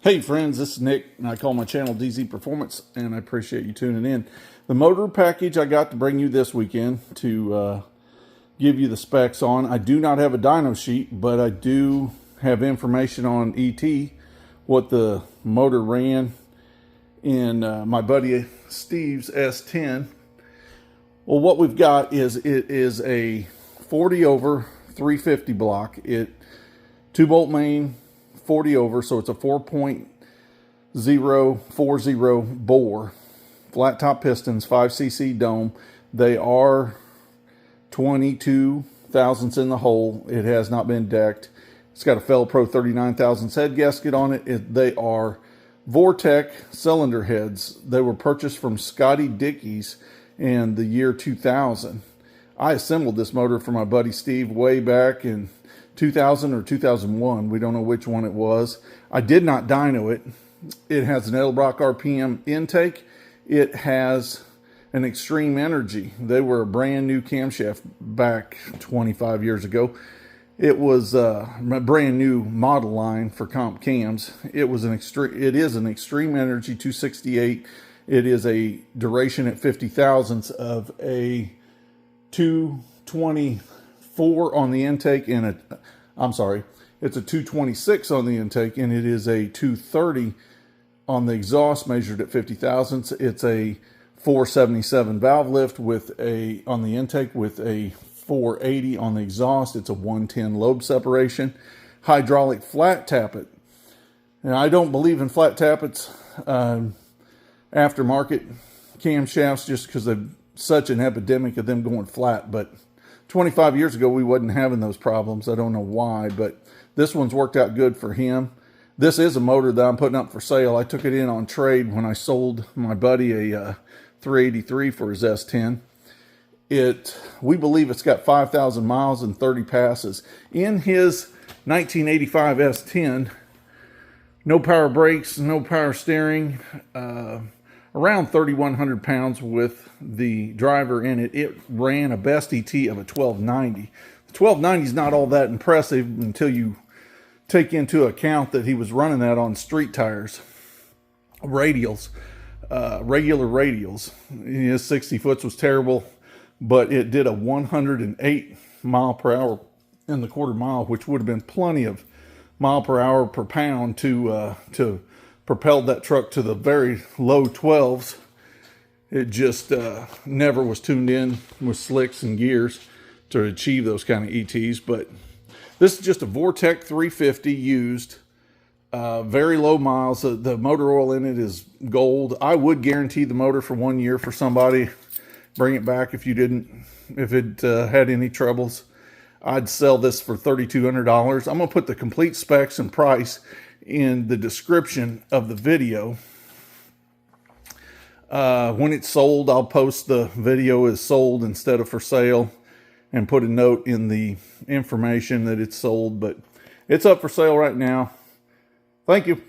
Hey friends, this is Nick, and I call my channel DZ Performance, and I appreciate you tuning in. The motor package I got to bring you this weekend to give you the specs on. I do not have a dyno sheet, but I do have information on ET, what the motor ran in my buddy Steve's S10. Well, what we've got is it is a 40 over 350 block. 2-bolt main, 40 over, so it's a 4.040 bore, flat top pistons, 5cc dome. They are 22 thousandths in the hole. It has not been decked. It's got a Fel-Pro 39 thousandths head gasket on it. They are Vortec cylinder heads. They were purchased from Scotty Dickey's in the year 2000. I assembled this motor for my buddy Steve way back in 2000 or 2001. We don't know which one it was. I did not dyno it. It has an Edelbrock RPM intake. It has an Xtreme Energy. They were a brand new camshaft back 25 years ago. It was a brand new model line for comp cams. It is an Xtreme Energy 268. It is a duration at 50 thousandths of a 224 on the intake, and it's a 226 on the intake, and it is a 230 on the exhaust measured at 50 thousandths. It's a 477 valve lift with on the intake with a 480 on the exhaust. It's a 110 lobe separation. Hydraulic flat tappet. Now, I don't believe in flat tappets, aftermarket camshafts, just because there's such an epidemic of them going flat, but 25 years ago, we wasn't having those problems. I don't know why, but this one's worked out good for him. This is a motor that I'm putting up for sale. I took it in on trade when I sold my buddy a 383 for his S10. We believe it's got 5,000 miles and 30 passes. In his 1985 S10, no power brakes, no power steering, around 3,100 pounds with the driver in it. It ran a best ET of a 1290. The 1290 is not all that impressive until you take into account that he was running that on street tires, radials, regular radials. His 60 foots was terrible, but it did a 108 mile per hour in the quarter mile, which would have been plenty of mile per hour per pound to propelled that truck to the very low 12s. It just never was tuned in with slicks and gears to achieve those kind of ETs. But this is just a Vortec 350 used, very low miles. The motor oil in it is gold. I would guarantee the motor for 1 year for somebody. Bring it back if it had any troubles. I'd sell this for $3,200. I'm gonna put the complete specs and price in the description of the video. When it's sold, I'll post the video is sold instead of for sale and put a note in the information that it's sold, but it's up for sale right now. Thank you.